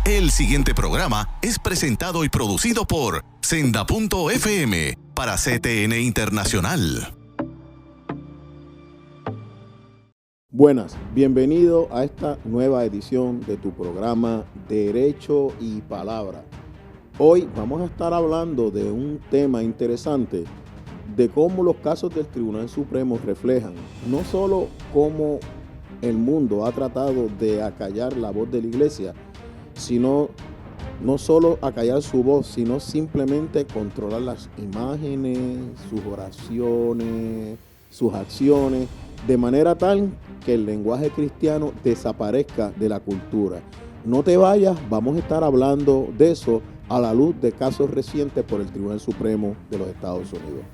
El siguiente programa es presentado y producido por Senda.fm para CTN Internacional. Buenas, bienvenido a esta nueva edición de tu programa Derecho y Palabra. Hoy vamos a estar hablando de un tema interesante, de cómo los casos del Tribunal Supremo reflejan no solo cómo el mundo ha tratado de acallar la voz de la iglesia, sino no solo acallar su voz, sino simplemente controlar las imágenes, sus oraciones, sus acciones, de manera tal que el lenguaje cristiano desaparezca de la cultura. No te vayas, vamos a estar hablando de eso a la luz de casos recientes por el Tribunal Supremo de los Estados Unidos.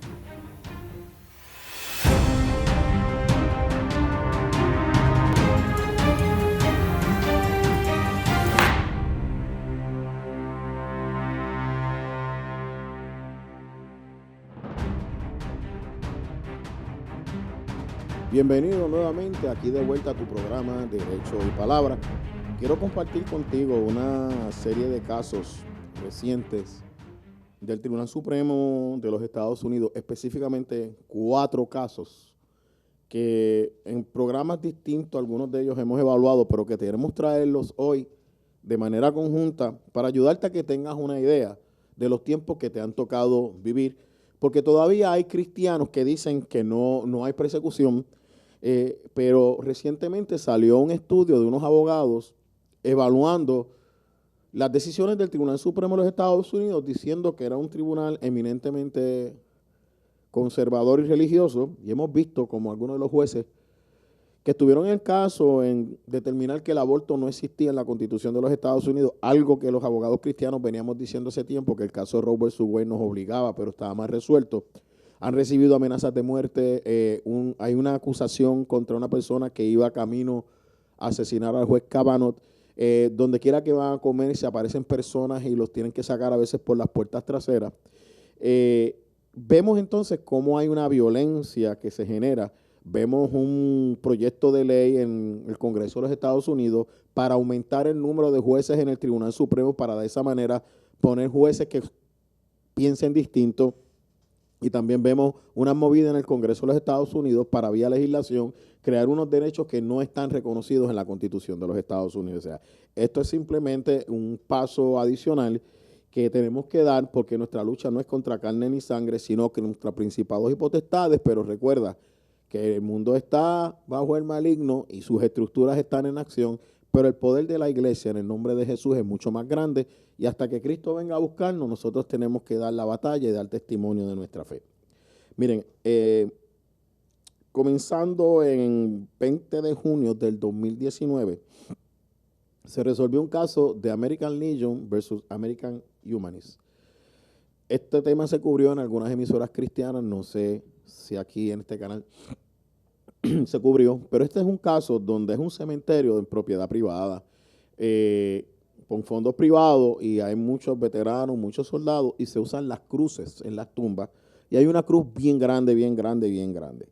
Bienvenido nuevamente aquí de vuelta a tu programa Derecho y Palabra. Quiero compartir contigo una serie de casos recientes del Tribunal Supremo de los Estados Unidos, específicamente 4 casos que en programas distintos, algunos de ellos hemos evaluado, pero que queremos traerlos hoy de manera conjunta para ayudarte a que tengas una idea de los tiempos que te han tocado vivir, porque todavía hay cristianos que dicen que no hay persecución, pero recientemente salió un estudio de unos abogados evaluando las decisiones del Tribunal Supremo de los Estados Unidos, diciendo que era un tribunal eminentemente conservador y religioso, y hemos visto como algunos de los jueces que estuvieron en el caso en determinar que el aborto no existía en la Constitución de los Estados Unidos, algo que los abogados cristianos veníamos diciendo hace tiempo, que el caso de Roe vs. Wade nos obligaba, pero estaba más resuelto. Han recibido amenazas de muerte, hay una acusación contra una persona que iba camino a asesinar al juez Kavanaugh. Donde quiera que van a comer se aparecen personas y los tienen que sacar a veces por las puertas traseras. Vemos entonces cómo hay una violencia que se genera. Vemos un proyecto de ley en el Congreso de los Estados Unidos para aumentar el número de jueces en el Tribunal Supremo, para de esa manera poner jueces que piensen distinto. Y también vemos una movida en el Congreso de los Estados Unidos para, vía legislación, crear unos derechos que no están reconocidos en la Constitución de los Estados Unidos. O sea, esto es simplemente un paso adicional que tenemos que dar, porque nuestra lucha no es contra carne ni sangre, sino que contra principados y potestades. Pero recuerda que el mundo está bajo el maligno y sus estructuras están en acción, pero el poder de la iglesia en el nombre de Jesús es mucho más grande, y hasta que Cristo venga a buscarnos, nosotros tenemos que dar la batalla y dar testimonio de nuestra fe. Miren, comenzando en 20 de junio del 2019, se resolvió un caso de American Legion versus American Humanist. Este tema se cubrió en algunas emisoras cristianas, no sé si aquí en este canal se cubrió, pero este es un caso donde es un cementerio en propiedad privada, con fondos privados, y hay muchos veteranos, muchos soldados, y se usan las cruces en las tumbas, y hay una cruz bien grande, bien grande, bien grande.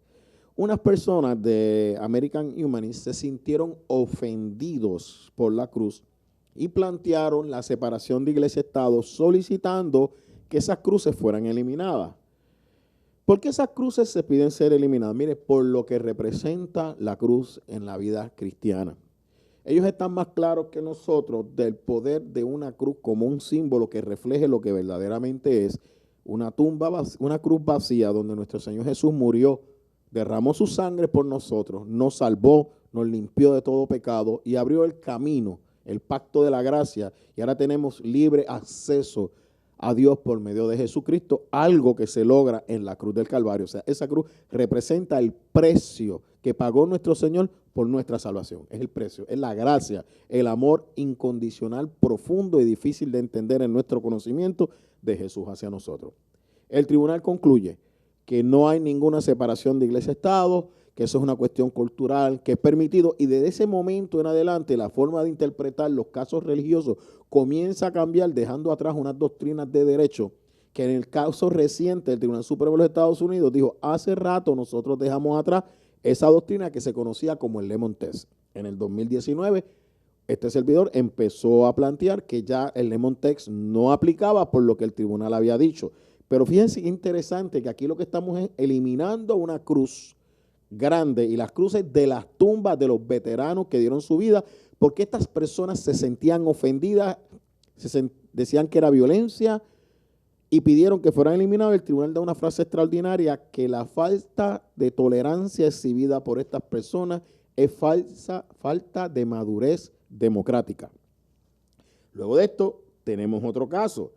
Unas personas de American Humanist se sintieron ofendidos por la cruz y plantearon la separación de iglesia-estado, solicitando que esas cruces fueran eliminadas. ¿Por qué esas cruces se piden ser eliminadas? Mire, por lo que representa la cruz en la vida cristiana. Ellos están más claros que nosotros del poder de una cruz como un símbolo que refleje lo que verdaderamente es una tumba, una cruz vacía donde nuestro Señor Jesús murió, derramó su sangre por nosotros, nos salvó, nos limpió de todo pecado y abrió el camino, el pacto de la gracia, y ahora tenemos libre acceso a Dios por medio de Jesucristo, algo que se logra en la cruz del Calvario. O sea, esa cruz representa el precio que pagó nuestro Señor por nuestra salvación. Es el precio, es la gracia, el amor incondicional, profundo y difícil de entender en nuestro conocimiento de Jesús hacia nosotros. El tribunal concluye que no hay ninguna separación de iglesia-estado, que eso es una cuestión cultural, que es permitido, y desde ese momento en adelante la forma de interpretar los casos religiosos comienza a cambiar, dejando atrás unas doctrinas de derecho que en el caso reciente del Tribunal Supremo de los Estados Unidos dijo: hace rato nosotros dejamos atrás esa doctrina que se conocía como el Lemon Test. En el 2019 este servidor empezó a plantear que ya el lemon text no aplicaba por lo que el tribunal había dicho. Pero fíjense qué interesante que aquí lo que estamos es eliminando una cruz grande y las cruces de las tumbas de los veteranos que dieron su vida, porque estas personas se sentían ofendidas, decían que era violencia y pidieron que fueran eliminados. El tribunal da una frase extraordinaria, que la falta de tolerancia exhibida por estas personas es falta de madurez democrática. Luego de esto tenemos otro caso.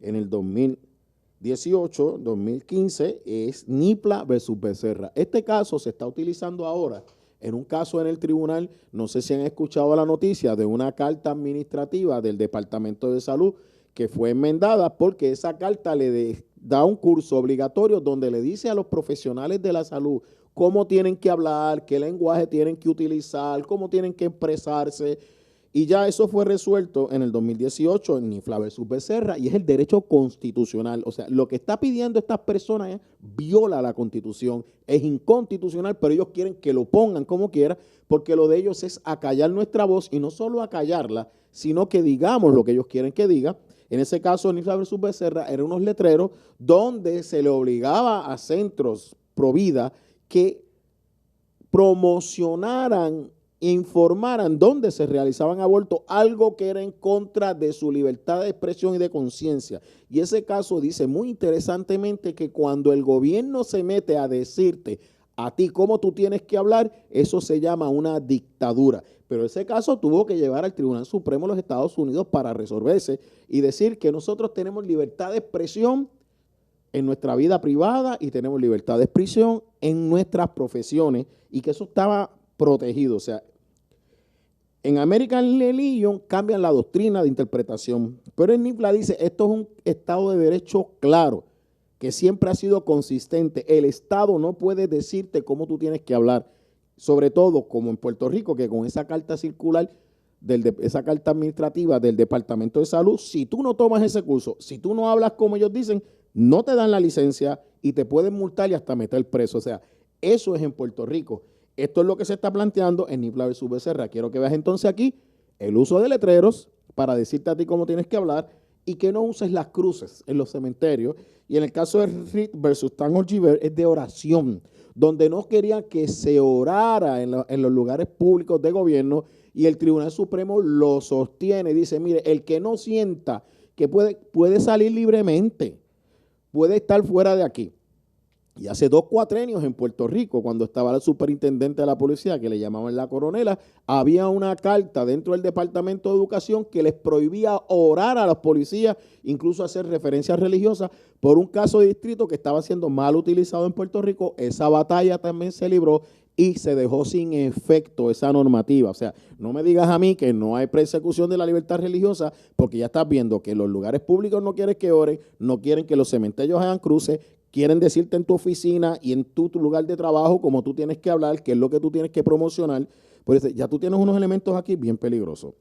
En el 2018, 2015, es Nipla versus Becerra. Este caso se está utilizando ahora en un caso en el tribunal. No sé si han escuchado la noticia de una carta administrativa del Departamento de Salud que fue enmendada, porque esa carta le da un curso obligatorio donde le dice a los profesionales de la salud cómo tienen que hablar, qué lenguaje tienen que utilizar, cómo tienen que expresarse. Y ya eso fue resuelto en el 2018 en Nipla versus Becerra, y es el derecho constitucional. O sea, lo que está pidiendo estas personas viola la Constitución, es inconstitucional, pero ellos quieren que lo pongan como quiera, porque lo de ellos es acallar nuestra voz, y no solo acallarla, sino que digamos lo que ellos quieren que diga. En ese caso, Nipla versus Becerra eran unos letreros donde se le obligaba a centros pro vida que promocionaran, informaran dónde se realizaban abortos, algo que era en contra de su libertad de expresión y de conciencia. Y ese caso dice muy interesantemente que cuando el gobierno se mete a decirte a ti cómo tú tienes que hablar, eso se llama una dictadura. Pero ese caso tuvo que llevar al Tribunal Supremo de los Estados Unidos para resolverse y decir que nosotros tenemos libertad de expresión en nuestra vida privada y tenemos libertad de expresión en nuestras profesiones, y que eso estaba protegido. O sea, en American Legion cambian la doctrina de interpretación, pero en Nipla dice, esto es un Estado de Derecho claro, que siempre ha sido consistente. El Estado no puede decirte cómo tú tienes que hablar, sobre todo como en Puerto Rico, que con esa carta circular, esa carta administrativa del Departamento de Salud, si tú no tomas ese curso, si tú no hablas como ellos dicen, no te dan la licencia y te pueden multar y hasta meter preso. O sea, eso es en Puerto Rico. Esto es lo que se está planteando en Nipla versus Becerra. Quiero que veas entonces aquí el uso de letreros para decirte a ti cómo tienes que hablar, y que no uses las cruces en los cementerios. Y en el caso de Reed versus Tangiver es de oración, donde no querían que se orara en los lugares públicos de gobierno, y el Tribunal Supremo lo sostiene. Dice, mire, el que no sienta que puede salir libremente, puede estar fuera de aquí. Y hace 2 cuatrenios en Puerto Rico, cuando estaba el superintendente de la policía, que le llamaban la coronela, había una carta dentro del Departamento de Educación que les prohibía orar a los policías, incluso hacer referencias religiosas, por un caso de distrito que estaba siendo mal utilizado en Puerto Rico. Esa batalla también se libró y se dejó sin efecto esa normativa. O sea, no me digas a mí que no hay persecución de la libertad religiosa, porque ya estás viendo que los lugares públicos no quieren que oren, no quieren que los cementerios hagan cruces, quieren decirte en tu oficina y en tu lugar de trabajo cómo tú tienes que hablar, qué es lo que tú tienes que promocionar. Por eso ya tú tienes unos elementos aquí bien peligrosos.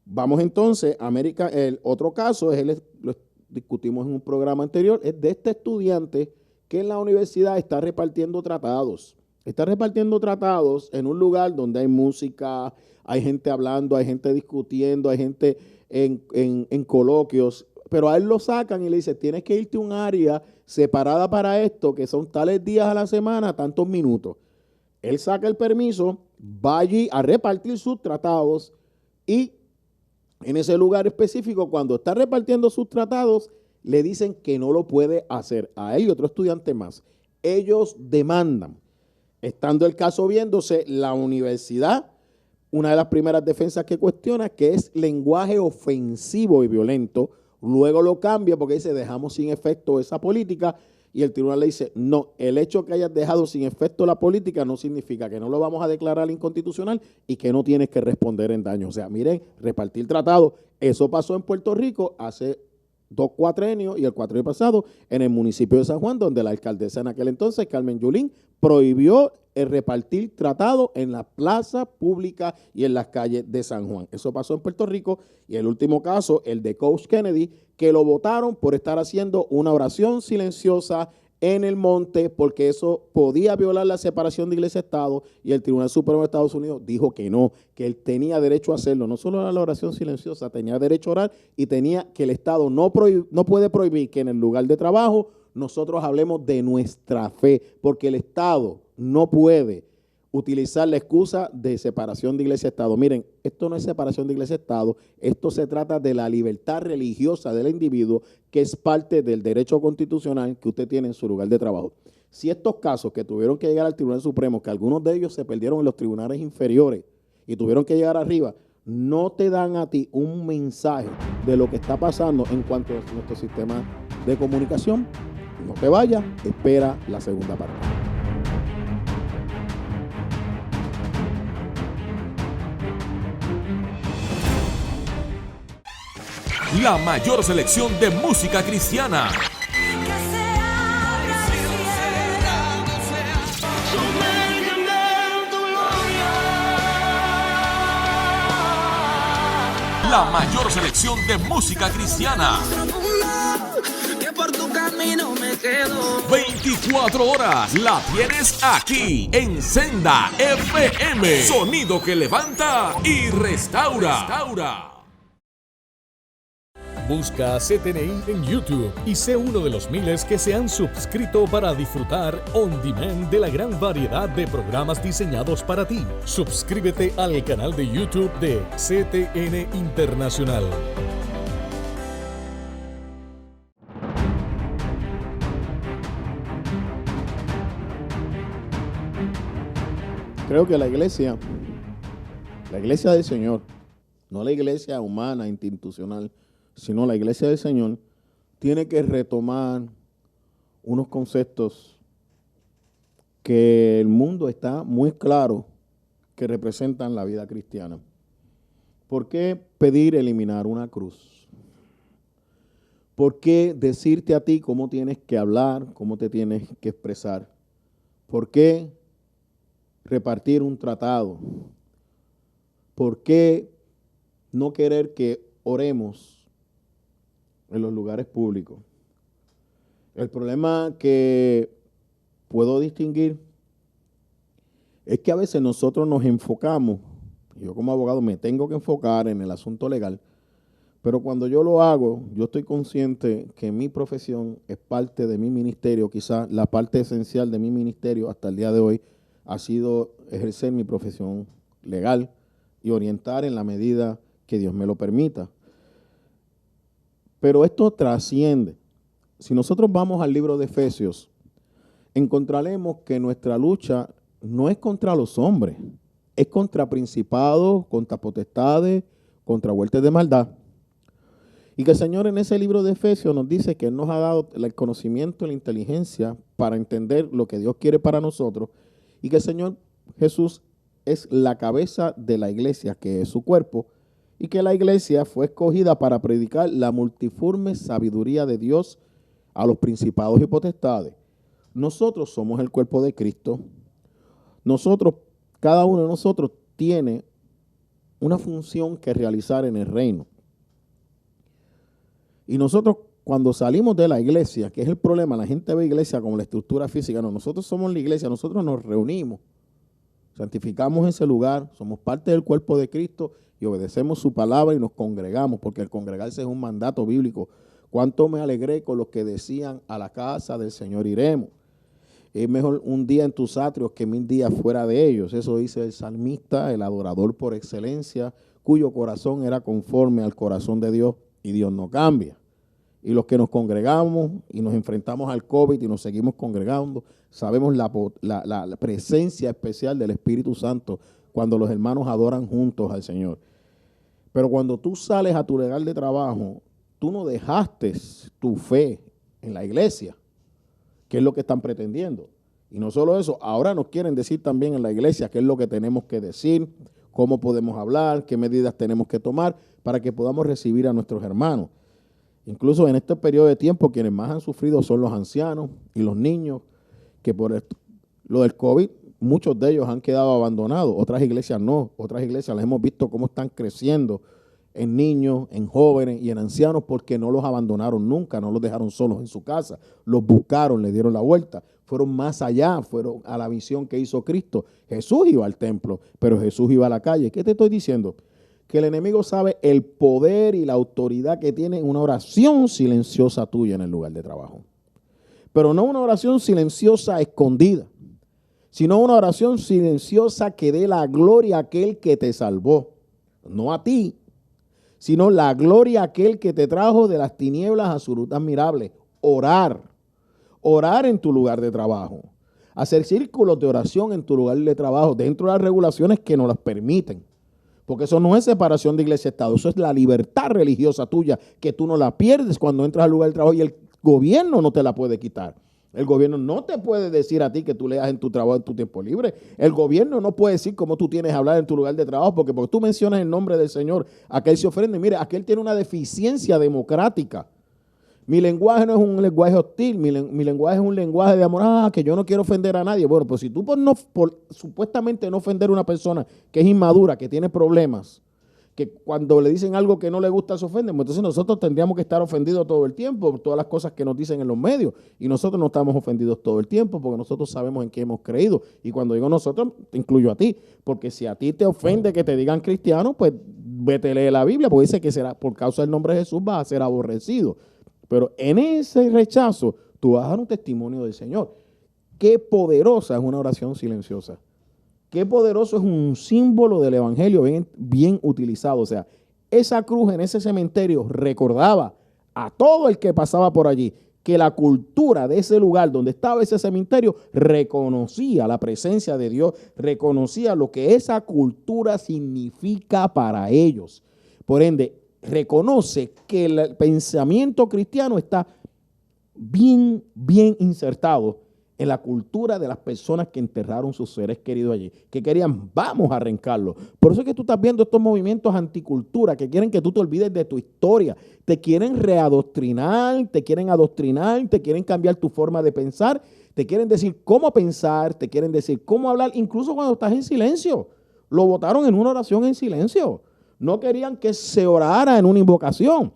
Vamos entonces a América. El otro caso, lo discutimos en un programa anterior, es de este estudiante que en la universidad está repartiendo tratados. Está repartiendo tratados en un lugar donde hay música, hay gente hablando, hay gente discutiendo, hay gente en coloquios, pero a él lo sacan y le dicen, tienes que irte a un área separada para esto, que son tales días a la semana, tantos minutos. Él saca el permiso, va allí a repartir sus tratados, y en ese lugar específico, cuando está repartiendo sus tratados, le dicen que no lo puede hacer, a él y otro estudiante más. Ellos demandan. Estando el caso viéndose, la universidad, una de las primeras defensas que cuestiona, que es lenguaje ofensivo y violento, luego lo cambia porque dice, dejamos sin efecto esa política, y el tribunal le dice, no, el hecho que hayas dejado sin efecto la política no significa que no lo vamos a declarar inconstitucional y que no tienes que responder en daño. O sea, miren, repartir tratados, eso pasó en Puerto Rico hace 2 cuatrenios, y el cuatrenio pasado en el municipio de San Juan, donde la alcaldesa en aquel entonces, Carmen Yulín, prohibió el repartir tratados en la plaza pública y en las calles de San Juan. Eso pasó en Puerto Rico. Y el último caso, el de Coach Kennedy, que lo votaron por estar haciendo una oración silenciosa en el monte, porque eso podía violar la separación de iglesia-estado, y el Tribunal Supremo de Estados Unidos dijo que no, que él tenía derecho a hacerlo. No solo a la oración silenciosa, tenía derecho a orar, y tenía que el Estado no puede prohibir que en el lugar de trabajo nosotros hablemos de nuestra fe, porque el Estado no puede utilizar la excusa de separación de iglesia-estado. Miren, esto no es separación de iglesia-estado, esto se trata de la libertad religiosa del individuo, que es parte del derecho constitucional que usted tiene en su lugar de trabajo. Si estos casos que tuvieron que llegar al Tribunal Supremo, que algunos de ellos se perdieron en los tribunales inferiores y tuvieron que llegar arriba, no te dan a ti un mensaje de lo que está pasando en cuanto a nuestro sistema de comunicación, no te vayas, espera la segunda parte. La mayor selección de música cristiana. La mayor selección de música cristiana. 24 horas la tienes aquí en Senda FM. Sonido que levanta y restaura. Busca CTNI en YouTube y sé uno de los miles que se han suscrito para disfrutar on demand de la gran variedad de programas diseñados para ti. Suscríbete al canal de YouTube de CTN Internacional. Creo que la iglesia del Señor, no la iglesia humana, institucional, sino la iglesia del Señor, tiene que retomar unos conceptos que el mundo está muy claro que representan la vida cristiana. ¿Por qué pedir eliminar una cruz? ¿Por qué decirte a ti cómo tienes que hablar, cómo te tienes que expresar? ¿Por qué repartir un tratado? ¿Por qué no querer que oremos en los lugares públicos? El problema que puedo distinguir es que a veces nosotros nos enfocamos, yo como abogado me tengo que enfocar en el asunto legal, pero cuando yo lo hago, yo estoy consciente que mi profesión es parte de mi ministerio, quizás la parte esencial de mi ministerio hasta el día de hoy ha sido ejercer mi profesión legal y orientar en la medida que Dios me lo permita. Pero esto trasciende. Si nosotros vamos al libro de Efesios, encontraremos que nuestra lucha no es contra los hombres, es contra principados, contra potestades, contra huestes de maldad. Y que el Señor en ese libro de Efesios nos dice que Él nos ha dado el conocimiento y la inteligencia para entender lo que Dios quiere para nosotros, y que el Señor Jesús es la cabeza de la iglesia, que es su cuerpo, y que la iglesia fue escogida para predicar la multiforme sabiduría de Dios a los principados y potestades. Nosotros somos el cuerpo de Cristo. Nosotros, cada uno de nosotros tiene una función que realizar en el reino. Y nosotros, cuando salimos de la iglesia, que es el problema, la gente ve iglesia como la estructura física. No, nosotros somos la iglesia, nosotros nos reunimos, santificamos ese lugar, somos parte del cuerpo de Cristo y obedecemos su palabra y nos congregamos, porque el congregarse es un mandato bíblico. Cuánto me alegré con los que decían: a la casa del Señor iremos. Es mejor un día en tus atrios que 1000 días fuera de ellos. Eso dice el salmista, el adorador por excelencia, cuyo corazón era conforme al corazón de Dios, y Dios no cambia. Y los que nos congregamos y nos enfrentamos al COVID y nos seguimos congregando, sabemos la presencia especial del Espíritu Santo cuando los hermanos adoran juntos al Señor. Pero cuando tú sales a tu lugar de trabajo, tú no dejaste tu fe en la iglesia, que es lo que están pretendiendo. Y no solo eso, ahora nos quieren decir también en la iglesia qué es lo que tenemos que decir, cómo podemos hablar, qué medidas tenemos que tomar para que podamos recibir a nuestros hermanos. Incluso en este periodo de tiempo, quienes más han sufrido son los ancianos y los niños, que por lo del COVID, muchos de ellos han quedado abandonados. Otras iglesias no. Otras iglesias las hemos visto cómo están creciendo en niños, en jóvenes y en ancianos, porque no los abandonaron nunca, no los dejaron solos en su casa, los buscaron, le dieron la vuelta, fueron más allá, fueron a la visión que hizo Cristo. Jesús iba al templo, pero Jesús iba a la calle. ¿Qué te estoy diciendo? Que el enemigo sabe el poder y la autoridad que tiene una oración silenciosa tuya en el lugar de trabajo. Pero no una oración silenciosa escondida, sino una oración silenciosa que dé la gloria a aquel que te salvó, no a ti, sino la gloria a aquel que te trajo de las tinieblas a su luz admirable. Orar en tu lugar de trabajo, hacer círculos de oración en tu lugar de trabajo, dentro de las regulaciones que nos las permiten, porque eso no es separación de iglesia-estado, eso es la libertad religiosa tuya, que tú no la pierdes cuando entras al lugar de trabajo y el gobierno no te la puede quitar. El gobierno no te puede decir a ti que tú leas en tu trabajo, en tu tiempo libre. El gobierno no puede decir cómo tú tienes que hablar en tu lugar de trabajo, porque tú mencionas el nombre del Señor, aquel se ofende. Mire, aquel tiene una deficiencia democrática. Mi lenguaje no es un lenguaje hostil, mi lenguaje es un lenguaje de amor, que yo no quiero ofender a nadie. Bueno, pues si tú por supuestamente no ofender a una persona que es inmadura, que tiene problemas, que cuando le dicen algo que no le gusta se ofenden, pues entonces nosotros tendríamos que estar ofendidos todo el tiempo por todas las cosas que nos dicen en los medios, y nosotros no estamos ofendidos todo el tiempo porque nosotros sabemos en qué hemos creído. Y cuando digo nosotros, te incluyo a ti, porque si a ti te ofende que te digan cristiano, pues vete a leer la Biblia, porque dice que será por causa del nombre de Jesús vas a ser aborrecido. Pero en ese rechazo tú vas a dar un testimonio del Señor. Qué poderosa es una oración silenciosa. Qué poderoso es un símbolo del evangelio bien utilizado. O sea, esa cruz en ese cementerio recordaba a todo el que pasaba por allí que la cultura de ese lugar donde estaba ese cementerio reconocía la presencia de Dios, reconocía lo que esa cultura significa para ellos. Por ende, reconoce que el pensamiento cristiano está bien insertado en la cultura de las personas que enterraron sus seres queridos allí, que querían, vamos a arrancarlo. Por eso es que tú estás viendo estos movimientos anticultura que quieren que tú te olvides de tu historia, te quieren readoctrinar, te quieren adoctrinar, te quieren cambiar tu forma de pensar, te quieren decir cómo pensar, te quieren decir cómo hablar, incluso cuando estás en silencio. Lo votaron en una oración en silencio. No querían que se orara en una invocación.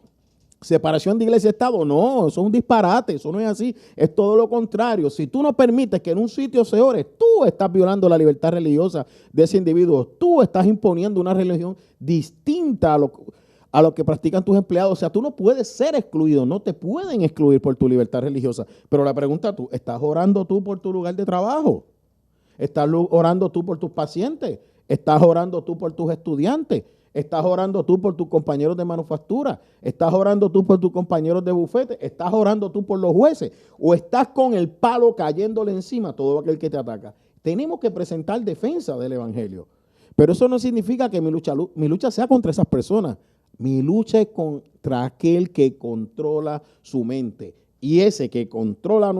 Separación de iglesia-estado, no, eso es un disparate, eso no es así, es todo lo contrario. Si tú no permites que en un sitio se ore, tú estás violando la libertad religiosa de ese individuo, tú estás imponiendo una religión distinta a lo que practican tus empleados. O sea, tú no puedes ser excluido, no te pueden excluir por tu libertad religiosa. Pero la pregunta tú, ¿estás orando tú por tu lugar de trabajo? ¿Estás orando tú por tus pacientes? ¿Estás orando tú por tus estudiantes? ¿Estás orando tú por tus compañeros de manufactura? ¿Estás orando tú por tus compañeros de bufete? ¿Estás orando tú por los jueces? ¿O estás con el palo cayéndole encima a todo aquel que te ataca? Tenemos que presentar defensa del evangelio. Pero eso no significa que mi lucha sea contra esas personas. Mi lucha es contra aquel que controla su mente. Y ese que controla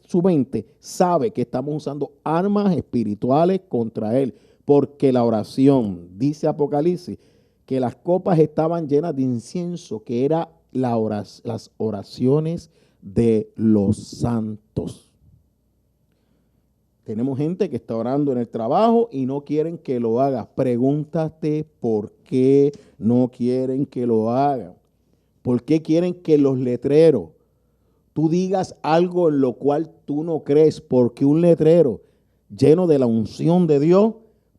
su mente sabe que estamos usando armas espirituales contra él. Porque la oración, dice Apocalipsis, que las copas estaban llenas de incienso, que eran las oraciones de los santos. Tenemos gente que está orando en el trabajo y no quieren que lo hagas. Pregúntate por qué no quieren que lo hagan. ¿Por qué quieren que los letreros tú digas algo en lo cual tú no crees? Porque un letrero lleno de la unción de Dios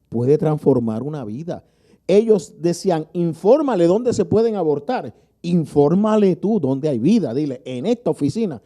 puede transformar una vida. Ellos decían, infórmale dónde se pueden abortar. Infórmale tú dónde hay vida. Dile, en esta oficina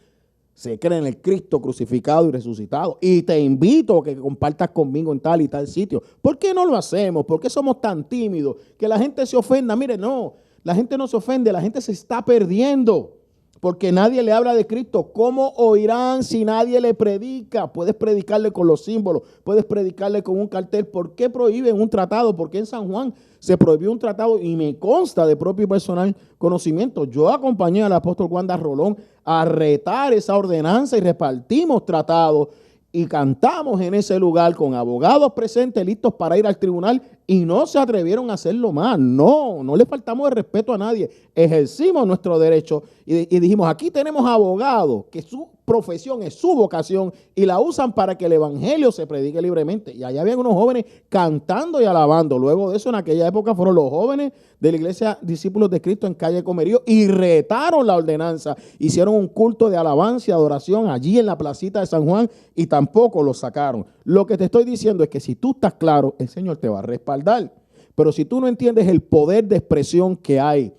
se cree en el Cristo crucificado y resucitado. Y te invito a que compartas conmigo en tal y tal sitio. ¿Por qué no lo hacemos? ¿Por qué somos tan tímidos? Que la gente se ofenda. Mire, no, la gente no se ofende, la gente se está perdiendo. Porque nadie le habla de Cristo. ¿Cómo oirán si nadie le predica? Puedes predicarle con los símbolos, puedes predicarle con un cartel. ¿Por qué prohíben un tratado? ¿Por qué en San Juan se prohibió un tratado? Y me consta de propio y personal conocimiento. Yo acompañé al apóstol Wanda Rolón a retar esa ordenanza y repartimos tratados y cantamos en ese lugar con abogados presentes listos para ir al tribunal y no se atrevieron a hacerlo más. No le faltamos de respeto a nadie. Ejercimos nuestro derecho y dijimos, aquí tenemos abogados que su profesión, es su vocación y la usan para que el evangelio se predique libremente. Y allá habían unos jóvenes cantando y alabando. Luego de eso, en aquella época fueron los jóvenes de la iglesia Discípulos de Cristo en calle Comerío y retaron la ordenanza. Hicieron un culto de alabanza y adoración allí en la placita de San Juan y tampoco lo sacaron. Lo que te estoy diciendo es que si tú estás claro, el Señor te va a respaldar. Pero si tú no entiendes el poder de expresión que hay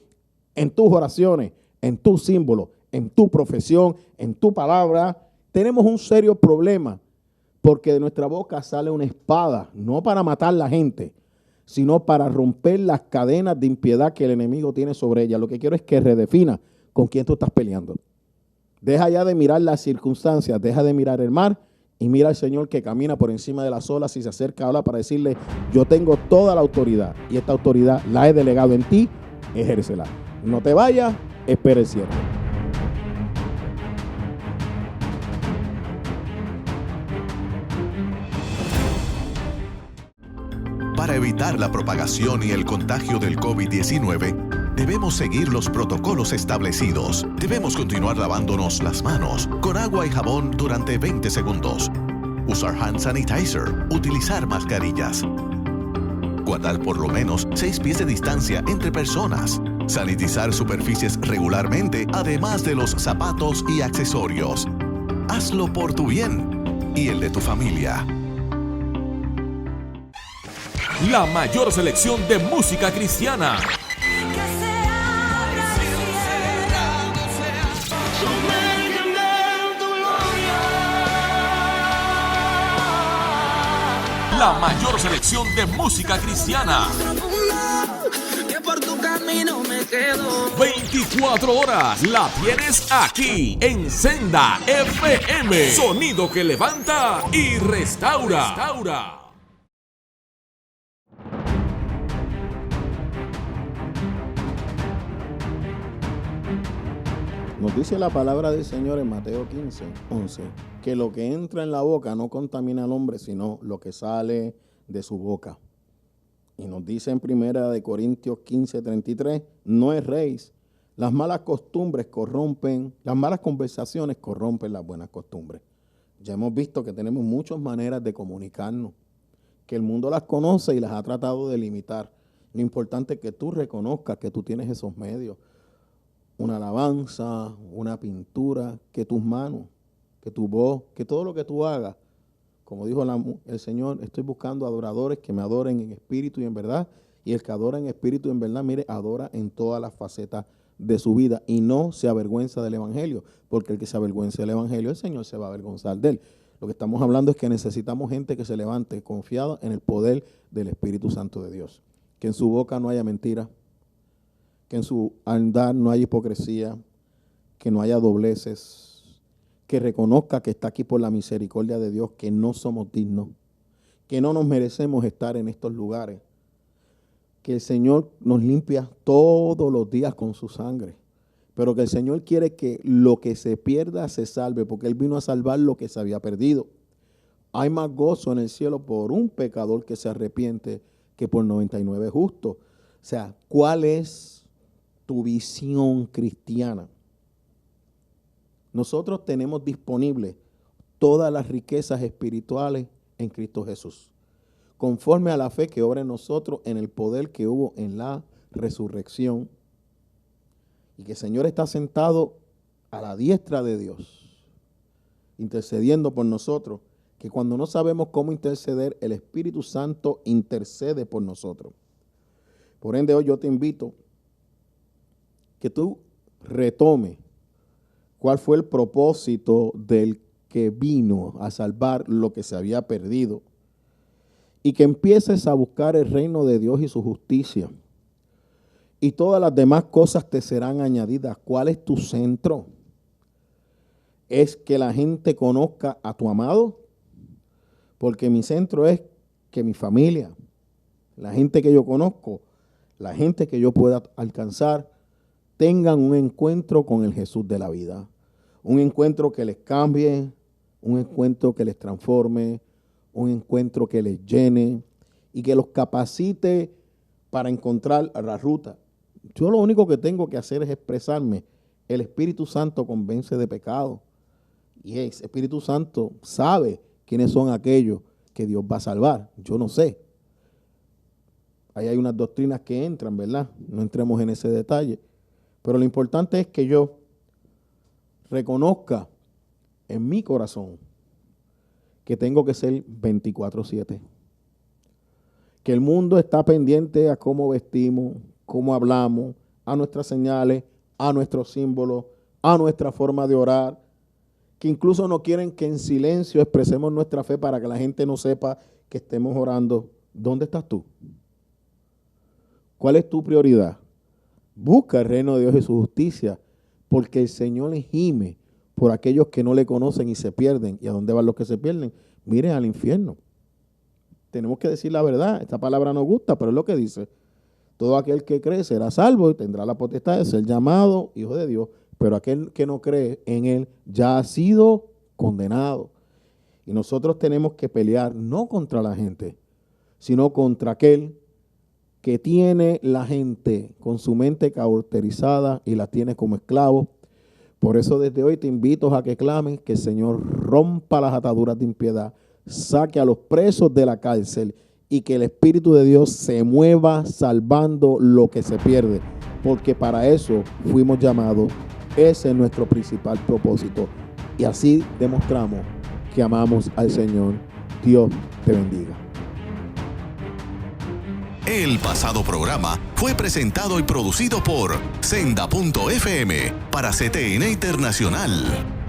en tus oraciones, en tus símbolos, en tu profesión, en tu palabra, tenemos un serio problema, porque de nuestra boca sale una espada, no para matar a la gente, sino para romper las cadenas de impiedad que el enemigo tiene sobre ella. Lo que quiero es que redefina con quién tú estás peleando. Deja ya de mirar las circunstancias, deja de mirar el mar y mira al Señor que camina por encima de las olas y se acerca ahora para decirle, yo tengo toda la autoridad y esta autoridad la he delegado en ti, ejércela. No te vayas, espera el cielo. Para evitar la propagación y el contagio del COVID-19, debemos seguir los protocolos establecidos. Debemos continuar lavándonos las manos con agua y jabón durante 20 segundos. Usar hand sanitizer. Utilizar mascarillas. Guardar por lo menos 6 pies de distancia entre personas. Sanitizar superficies regularmente, además de los zapatos y accesorios. Hazlo por tu bien y el de tu familia. La mayor selección de música cristiana. La mayor selección de música cristiana. 24 horas la tienes aquí en Senda FM. Sonido que levanta y restaura. Nos dice la palabra del Señor en Mateo 15:11, que lo que entra en la boca no contamina al hombre, sino lo que sale de su boca. Y nos dice en 1 Corintios 15:33, no erréis, las malas costumbres corrompen, las malas conversaciones corrompen las buenas costumbres. Ya hemos visto que tenemos muchas maneras de comunicarnos, que el mundo las conoce y las ha tratado de limitar. Lo importante es que tú reconozcas que tú tienes esos medios. Una alabanza, una pintura, que tus manos, que tu voz, que todo lo que tú hagas. Como dijo el Señor, estoy buscando adoradores que me adoren en espíritu y en verdad. Y el que adora en espíritu y en verdad, mire, adora en todas las facetas de su vida y no se avergüenza del evangelio, porque el que se avergüenza del evangelio, el Señor se va a avergonzar de él. Lo que estamos hablando es que necesitamos gente que se levante confiada en el poder del Espíritu Santo de Dios. Que en su boca no haya mentira, que en su andar no haya hipocresía, que no haya dobleces, que reconozca que está aquí por la misericordia de Dios, que no somos dignos, que no nos merecemos estar en estos lugares, que el Señor nos limpia todos los días con su sangre, pero que el Señor quiere que lo que se pierda se salve, porque Él vino a salvar lo que se había perdido. Hay más gozo en el cielo por un pecador que se arrepiente que por 99 justos. O sea, ¿cuál es tu visión cristiana? Nosotros tenemos disponibles todas las riquezas espirituales en Cristo Jesús, conforme a la fe que obra en nosotros en el poder que hubo en la resurrección, y que el Señor está sentado a la diestra de Dios, intercediendo por nosotros, que cuando no sabemos cómo interceder, el Espíritu Santo intercede por nosotros. Por ende, hoy yo te invito que tú retomes cuál fue el propósito del que vino a salvar lo que se había perdido y que empieces a buscar el reino de Dios y su justicia. Y todas las demás cosas te serán añadidas. ¿Cuál es tu centro? ¿Es que la gente conozca a tu amado? Porque mi centro es que mi familia, la gente que yo conozco, la gente que yo pueda alcanzar, tengan un encuentro con el Jesús de la vida. Un encuentro que les cambie, un encuentro que les transforme, un encuentro que les llene y que los capacite para encontrar la ruta. Yo lo único que tengo que hacer es expresarme. El Espíritu Santo convence de pecado Y el Espíritu Santo sabe quiénes son aquellos que Dios va a salvar. Yo no sé. Ahí hay unas doctrinas que entran, ¿verdad? No entremos en ese detalle. Pero lo importante es que yo reconozca en mi corazón que tengo que ser 24/7. Que el mundo está pendiente a cómo vestimos, cómo hablamos, a nuestras señales, a nuestros símbolos, a nuestra forma de orar. Que incluso no quieren que en silencio expresemos nuestra fe para que la gente no sepa que estemos orando. ¿Dónde estás tú? ¿Cuál es tu prioridad? Busca el reino de Dios y su justicia, porque el Señor gime por aquellos que no le conocen y se pierden. ¿Y a dónde van los que se pierden? Miren, al infierno. Tenemos que decir la verdad. Esta palabra nos gusta, pero es lo que dice. Todo aquel que cree será salvo y tendrá la potestad de ser llamado hijo de Dios. Pero aquel que no cree en él ya ha sido condenado. Y nosotros tenemos que pelear no contra la gente, sino contra aquel que tiene la gente con su mente cauterizada y la tiene como esclavo. Por eso desde hoy te invito a que clames que el Señor rompa las ataduras de impiedad, saque a los presos de la cárcel y que el Espíritu de Dios se mueva salvando lo que se pierde, porque para eso fuimos llamados. Ese es nuestro principal propósito y así demostramos que amamos al Señor. Dios te bendiga. El pasado programa fue presentado y producido por Senda.fm para CTN Internacional.